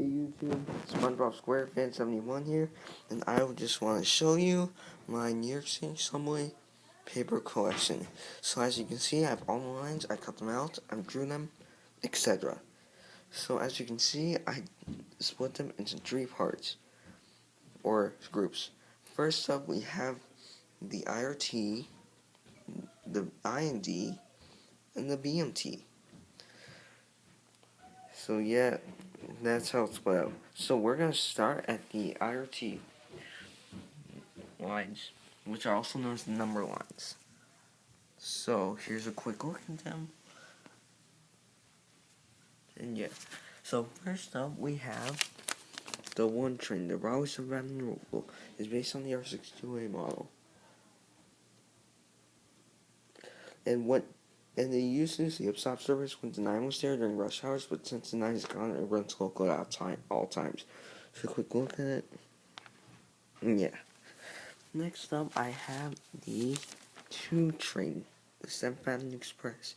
Hey YouTube, SpongeBob SquarePants 71 here, and I just want to show you my New York City subway paper collection. So as you can see, I have all the lines, I cut them out, I drew them, etc. So as you can see, I split them into 3 parts, or groups. First up, we have the IRT, the IND, and the BMT. So yeah, that's how it's split out. So we're going to start at the IRT lines, which are also known as the number lines. So here's a quick look at them. And yeah, so first up we have the one train. The Raleigh Suburban Rule is based on the R62A model. And they used to see stop service when the 9 was there during rush hours, but since the 9 is gone, it runs local at all times. So a quick look at it. And yeah. Next up, I have the 2 train, the 7th Avenue Express.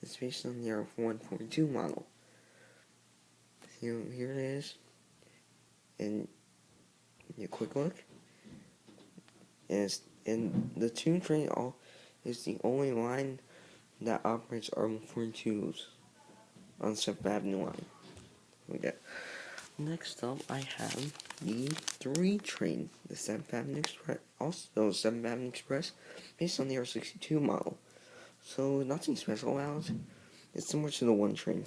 It's based on the R142 model. Here it is. And a quick look. And the 2 train is the only line that operates R142s on the 7th Avenue line. Okay. Next up, I have the 3 train, the 7th Avenue Express. Also, 7th Avenue Express, based on the R62 model. So, nothing special about it. It's similar to the 1 train.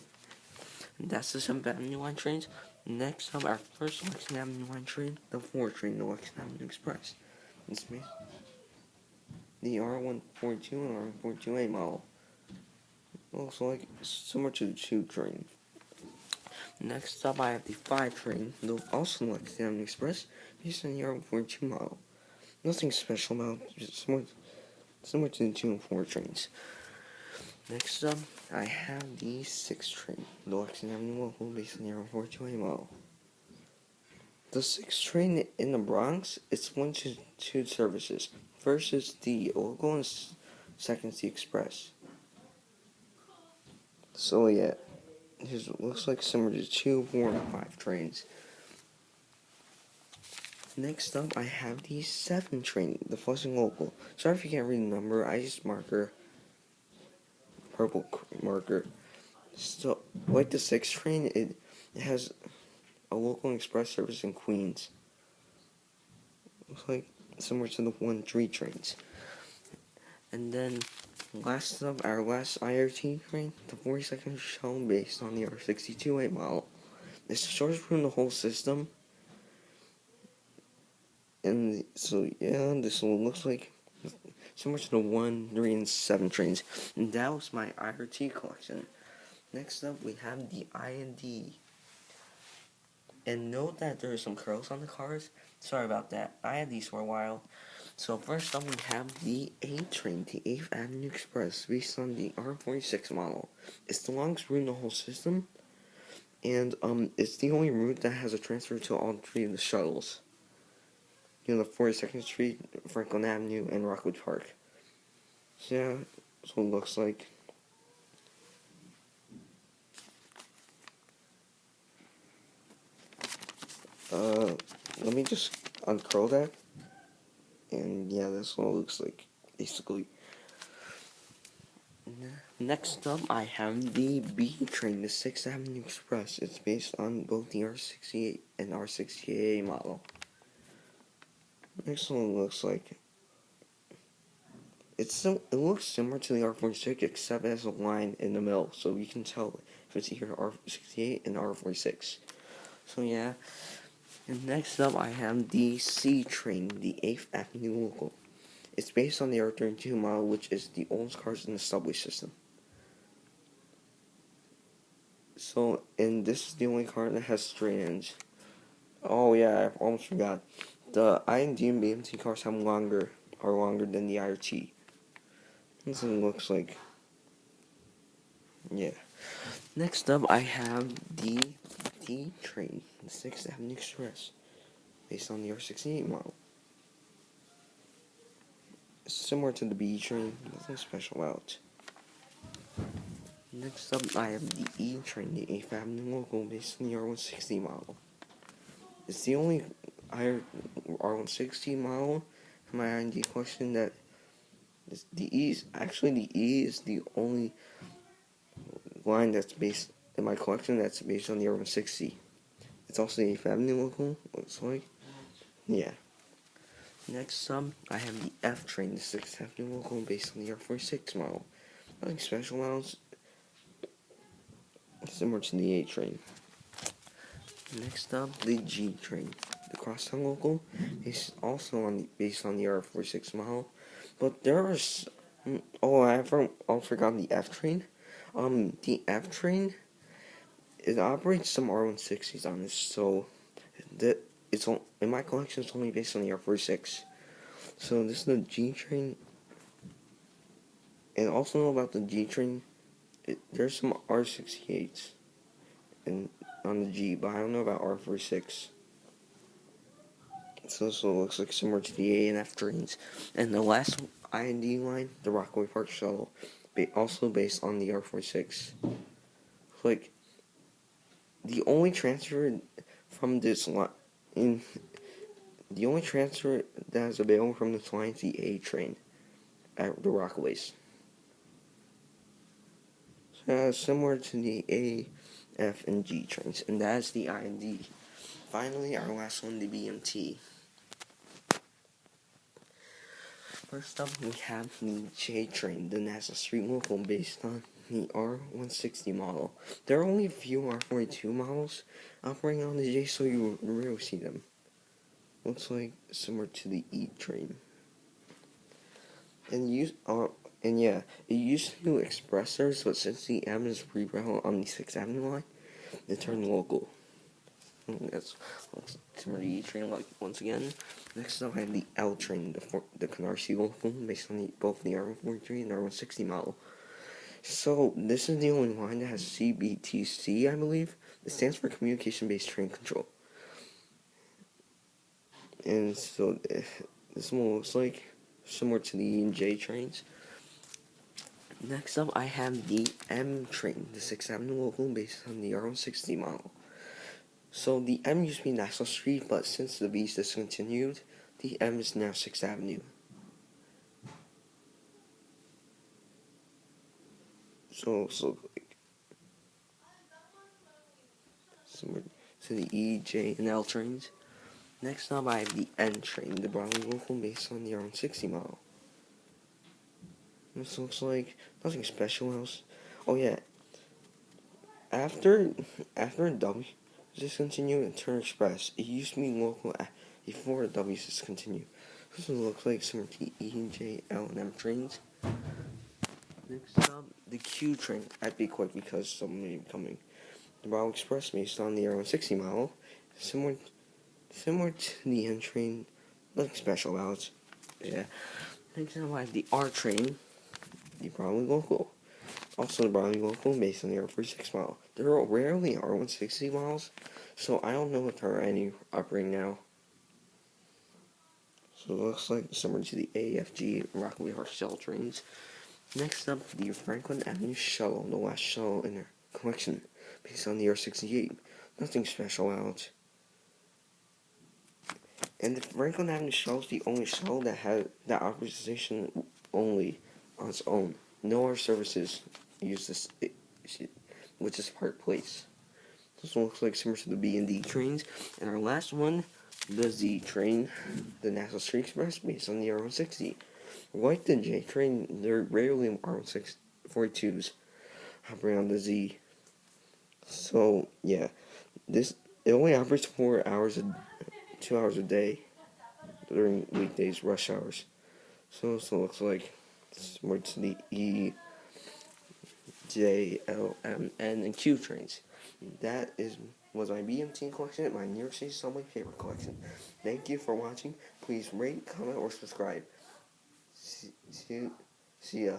And that's the 7th Avenue line trains. Next up, our first Lexington Avenue line train, the 4 train, the Lexington Avenue Express. It's the R142 and R142A model. Also, similar to the 2 train. Next up, I have the 5 train, also the Lexington Avenue Express, based on the R142 model. Nothing special about it, just similar to the 2 and 4 trains. Next up, I have the 6 train, the Lexington Avenue local, based on the R142A model. The 6 train in the Bronx, it's one to 2 services. First is the local, and second is the express. So yeah. It looks like similar to 2, 4, and 5 trains. Next up, I have the 7 train, the Flushing Local. Sorry if you can't read the number, I just purple marker. So, like the 6 train, it has a local and express service in Queens. Looks like similar to the 1-3 trains. And then, last up, our last IRT train, the 42nd shell, based on the R62A model. It's the shortest route in the whole system. And so, yeah, this one looks like similar to the 1, 3, and 7 trains. And that was my IRT collection. Next up, we have the IND. And note that there are some curls on the cars. Sorry about that. I had these for a while. So first up, we have the A train, the 8th Avenue Express, based on the R46 model. It's the longest route in the whole system, and it's the only route that has a transfer to all 3 of the shuttles. You know, the 42nd Street, Franklin Avenue, and Rockwood Park. So yeah, that's what it looks like. Let me just uncurl that. And yeah, that's what it looks like, basically. Next up, I have the B train, the 6th Avenue Express. It's based on both the R68 and R68A model. Next one looks like it looks similar to the R46, except it has a line in the middle, so you can tell if it's either R68 and R46. So yeah. And next up, I have the C train, the 8th Avenue local. It's based on the R32 model, which is the oldest cars in the subway system. So, and this is the only car that has straight ends. Oh yeah, I almost forgot. The IND and BMT cars are longer than the IRT. This is what it looks like. Yeah. Next up, I have the D train, the 6th Avenue Express, based on the R68 model. It's similar to the B train, nothing special about it. Next up, I have the E train, the 8th Avenue local based on the R160 model. It's the only R160 model in my ID collection that the E is the only line that's based in my collection that's based on the R160. It's also the 8th Avenue local, looks like. Yeah. Next up, I have the F train, the 6th Avenue local based on the R46 model. Nothing special models, similar to the A train. Next up, the G train. The crosstown local is also based on the R46 model, but there are I forgot the F train. The F train, it operates some R160s on this, so in my collection it's only based on the R46. So this is the G train, and also know about the G train. There's some R68s on the G, but I don't know about R46. So it looks like similar to the A and F trains. And the last I&D line, the Rockaway Park Shuttle, also based on the R46. Like, the only transfer from this line, the only transfer that is available from this line is the A train at the Rockaways. So similar to the A, F, and G trains, and that's the I&D. Finally, our last one, the BMT. First up, we have the J train, the NASA Street local based on the R160 model. There are only a few R42 models operating on the J, so you rarely see them. Looks like similar to the E train. And it used to express service, but since the M is rerouted on the 6th Avenue line, it turned local. That's similar to the E train, like, once again. Next up, I have the L train, the Canarsie local, based on both the R143 and R160 model. So, this is the only line that has CBTC, I believe. It stands for Communication-Based Train Control. And so, this one looks like similar to the E and J trains. Next up, I have the M train, the 6th Avenue local, based on the R160 model. So the M used to be Nassau Street, but since the V is discontinued, the M is now 6th Avenue. So like similar to the E, J, and L trains. Next up, I have the N train, the Broadway local, based on the R160 model. This looks like nothing special else. Oh yeah, after W discontinued and turned express, it used to be local before the W discontinued. This one looks like similar to E, J, L, and M trains. Next up, the Q train. I'd be quick because someone may be coming. The Broadway Express based on the R160 model, similar to the N train, nothing special about it. Yeah. Next up, I have the R train, the Broadway local. Also the Broadway local based on the R46 model. There are rarely R160 models, so I don't know if there are any operating now. So it looks like similar to the AFG Rockaway Park Shuttle trains. Next up, the Franklin Avenue Shuttle, the last shuttle in their collection, based on the R68. Nothing special out. And the Franklin Avenue Shuttle is the only shuttle that operates the station only on its own. No other services use this, which is Park Place. This one looks like similar to the B and D trains. And our last one, the Z train, the Nassau Street Express, based on the R160. Like the J train, there are rarely R142s operating on the Z. So yeah, it only operates 2 hours a day during weekdays rush hours. So it looks like similar to the E, J, L, M, N, and Q trains. That was my BMT collection, my New York City Subway favorite collection. Thank you for watching. Please rate, comment, or subscribe. See ya.